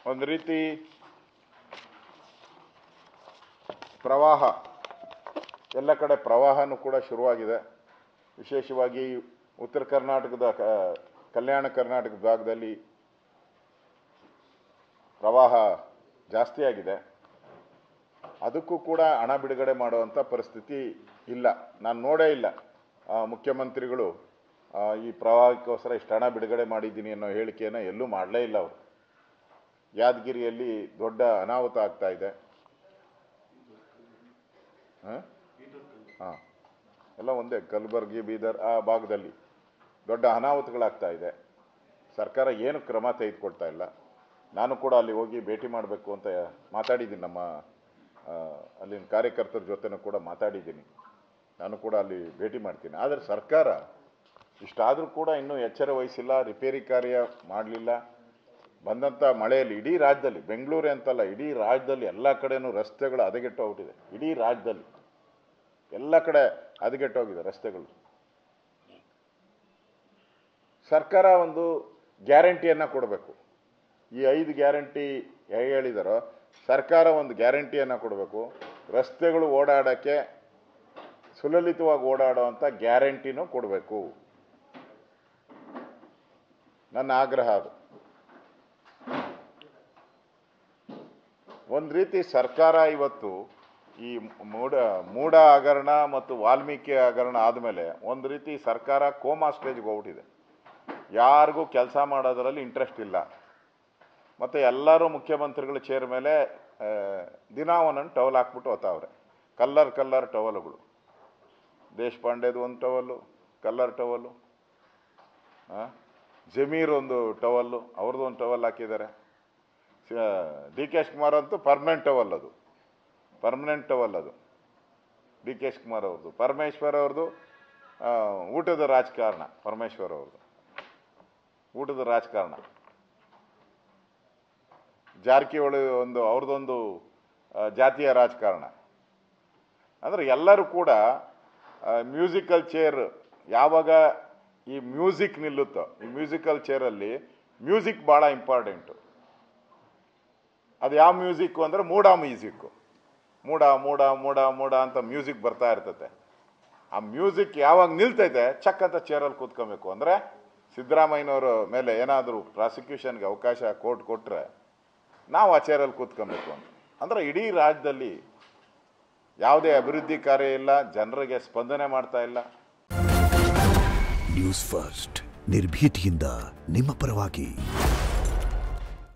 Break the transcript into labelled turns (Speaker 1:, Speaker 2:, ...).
Speaker 1: ಒಂದು ರೀತಿ ಪ್ರವಾಹ, ಎಲ್ಲ ಕಡೆ ಪ್ರವಾಹನೂ ಕೂಡ ಶುರುವಾಗಿದೆ. ವಿಶೇಷವಾಗಿ ಉತ್ತರ ಕರ್ನಾಟಕದ ಕಲ್ಯಾಣ ಕರ್ನಾಟಕ ಭಾಗದಲ್ಲಿ ಪ್ರವಾಹ ಜಾಸ್ತಿ ಆಗಿದೆ. ಅದಕ್ಕೂ ಕೂಡ ಹಣ ಬಿಡುಗಡೆ ಮಾಡುವಂಥ ಪರಿಸ್ಥಿತಿ ಇಲ್ಲ. ನಾನು ನೋಡೇ ಇಲ್ಲ ಮುಖ್ಯಮಂತ್ರಿಗಳು ಈ ಪ್ರವಾಹಕ್ಕೋಸ್ಕರ ಇಷ್ಟು ಹಣ ಬಿಡುಗಡೆ ಮಾಡಿದ್ದೀನಿ ಅನ್ನೋ ಹೇಳಿಕೆಯನ್ನು ಎಲ್ಲೂ ಮಾಡಲೇ ಇಲ್ಲ ಅವರು. ಯಾದಗಿರಿಯಲ್ಲಿ ದೊಡ್ಡ ಅನಾಹುತ ಆಗ್ತಾ ಇದೆ. ಎಲ್ಲ ಒಂದೇ, ಕಲಬುರಗಿ, ಬೀದರ್ ಆ ಭಾಗದಲ್ಲಿ ದೊಡ್ಡ ಅನಾಹುತಗಳಾಗ್ತಾ ಇದೆ. ಸರ್ಕಾರ ಏನು ಕ್ರಮ ತೆಗೆದುಕೊಳ್ತಾ ಇಲ್ಲ. ನಾನು ಕೂಡ ಅಲ್ಲಿ ಹೋಗಿ ಭೇಟಿ ಮಾಡಬೇಕು ಅಂತ ಮಾತಾಡಿದ್ದೀನಿ. ನಮ್ಮ ಅಲ್ಲಿನ ಕಾರ್ಯಕರ್ತರ ಜೊತೆನೂ ಕೂಡ ಮಾತಾಡಿದ್ದೀನಿ. ನಾನು ಕೂಡ ಅಲ್ಲಿ ಭೇಟಿ ಮಾಡ್ತೀನಿ. ಆದರೆ ಸರ್ಕಾರ ಇಷ್ಟಾದರೂ ಕೂಡ ಇನ್ನೂ ಎಚ್ಚರ ವಹಿಸಿಲ್ಲ, ರಿಪೇರಿ ಕಾರ್ಯ ಮಾಡಲಿಲ್ಲ. ಬಂದಂಥ ಮಳೆಯಲ್ಲಿ ಇಡೀ ರಾಜ್ಯದಲ್ಲಿ, ಬೆಂಗಳೂರೇ ಅಂತಲ್ಲ, ಇಡೀ ರಾಜ್ಯದಲ್ಲಿ ಎಲ್ಲ ಕಡೆಯೂ ರಸ್ತೆಗಳು ಹದಗೆಟ್ಟು ಹೋಗ್ಬಿಟ್ಟಿದೆ. ಇಡೀ ರಾಜ್ಯದಲ್ಲಿ ಎಲ್ಲ ಕಡೆ ಹದಗೆಟ್ಟೋಗಿದೆ ರಸ್ತೆಗಳು. ಸರ್ಕಾರ ಒಂದು ಗ್ಯಾರಂಟಿಯನ್ನು ಕೊಡಬೇಕು. ಈ 5 ಗ್ಯಾರಂಟಿ ಹೇಗೆ ಹೇಳಿದಾರೋ, ಸರ್ಕಾರ ಒಂದು ಗ್ಯಾರಂಟಿಯನ್ನು ಕೊಡಬೇಕು. ರಸ್ತೆಗಳು ಓಡಾಡೋಕ್ಕೆ ಸುಲಲಿತವಾಗಿ ಓಡಾಡುವಂಥ ಗ್ಯಾರಂಟಿನೂ ಕೊಡಬೇಕು. ನನ್ನ ಆಗ್ರಹ ಅದು. ಒಂದು ರೀತಿ ಸರ್ಕಾರ ಇವತ್ತು ಈ ಮೂಡ ಹಗರಣ ಮತ್ತು ವಾಲ್ಮೀಕಿ ಹಗರಣ ಆದಮೇಲೆ ಒಂದು ರೀತಿ ಸರ್ಕಾರ ಕೋಮಾ ಸ್ಟೇಜ್ಗೆ ಹೋಗ್ಬಿಟ್ಟಿದೆ. ಯಾರಿಗೂ ಕೆಲಸ ಮಾಡೋದರಲ್ಲಿ ಇಂಟ್ರೆಸ್ಟ್ ಇಲ್ಲ. ಮತ್ತು ಎಲ್ಲರೂ ಮುಖ್ಯಮಂತ್ರಿಗಳ ಚೇರ್ ಮೇಲೆ ದಿನ ಒಂದೊಂದು ಟವಲ್ ಹಾಕ್ಬಿಟ್ಟು ಹೋಗ್ತಾವ್ರೆ. ಕಲ್ಲರ್ ಟವಲ್ಗಳು. ದೇಶಪಾಂಡೆದು ಒಂದು ಟವಲ್ಲು, ಕಲ್ಲರ್ ಟವಲ್ಲು. ಜಮೀರ್ ಒಂದು ಟವಲ್ಲು, ಅವ್ರದ್ದು ಒಂದು ಟವಲ್ ಹಾಕಿದ್ದಾರೆ. ಡಿ.ಕೆ. ಶಿವಕುಮಾರ್ ಅಂತೂ ಪರ್ಮನೆಂಟ್ ಟವಲ್ ಅದು. ಡಿ.ಕೆ. ಶಿವಕುಮಾರ್ ಅವ್ರದ್ದು. ಪರಮೇಶ್ವರ್ ಅವ್ರದ್ದು ಊಟದ ರಾಜಕಾರಣ. ಪರಮೇಶ್ವರ್ ಅವ್ರದ್ದು ಊಟದ ರಾಜಕಾರಣ. ಜಾರಕಿಹೊಳಿ ಅವ್ರದ್ದೊಂದು ಜಾತಿಯ ರಾಜಕಾರಣ. ಅಂದರೆ ಎಲ್ಲರೂ ಕೂಡ ಮ್ಯೂಸಿಕಲ್ ಚೇರ್, ಯಾವಾಗ ಈ ಮ್ಯೂಸಿಕ್ ನಿಲ್ಲುತ್ತೋ, ಈ ಮ್ಯೂಸಿಕಲ್ ಚೇರಲ್ಲಿ ಮ್ಯೂಸಿಕ್ ಭಾಳ ಇಂಪಾರ್ಟೆಂಟು. ಅದು ಯಾವ ಮ್ಯೂಸಿಕ್ಕು ಅಂದರೆ ಮೂಡ ಮ್ಯೂಸಿಕ್ಕು. ಮೂಡ ಅಂತ ಮ್ಯೂಸಿಕ್ ಬರ್ತಾ ಇರ್ತೈತೆ. ಆ ಮ್ಯೂಸಿಕ್ ಯಾವಾಗ ನಿಲ್ತೈತೆ ಚಕ್ ಅಂತ ಚೇರಲ್ಲಿ ಕೂತ್ಕೊಬೇಕು. ಅಂದರೆ ಸಿದ್ದರಾಮಯ್ಯನವ್ರ ಮೇಲೆ ಏನಾದರೂ ಪ್ರಾಸಿಕ್ಯೂಷನ್ಗೆ ಅವಕಾಶ ಕೋರ್ಟ್ ಕೊಟ್ಟರೆ ನಾವು ಆ ಚೇರಲ್ಲಿ ಕೂತ್ಕೊಬೇಕು ಅಂತ. ಅಂದರೆ ಇಡೀ ರಾಜ್ಯದಲ್ಲಿ ಯಾವುದೇ ಅಭಿವೃದ್ಧಿ ಕಾರ್ಯ ಇಲ್ಲ, ಜನರಿಗೆ ಸ್ಪಂದನೆ ಮಾಡ್ತಾ ಇಲ್ಲ.
Speaker 2: ನ್ಯೂಸ್ ಫಸ್ಟ್, ನಿರ್ಭೀತಿಯಿಂದ ನಿಮ್ಮ ಪರವಾಗಿ.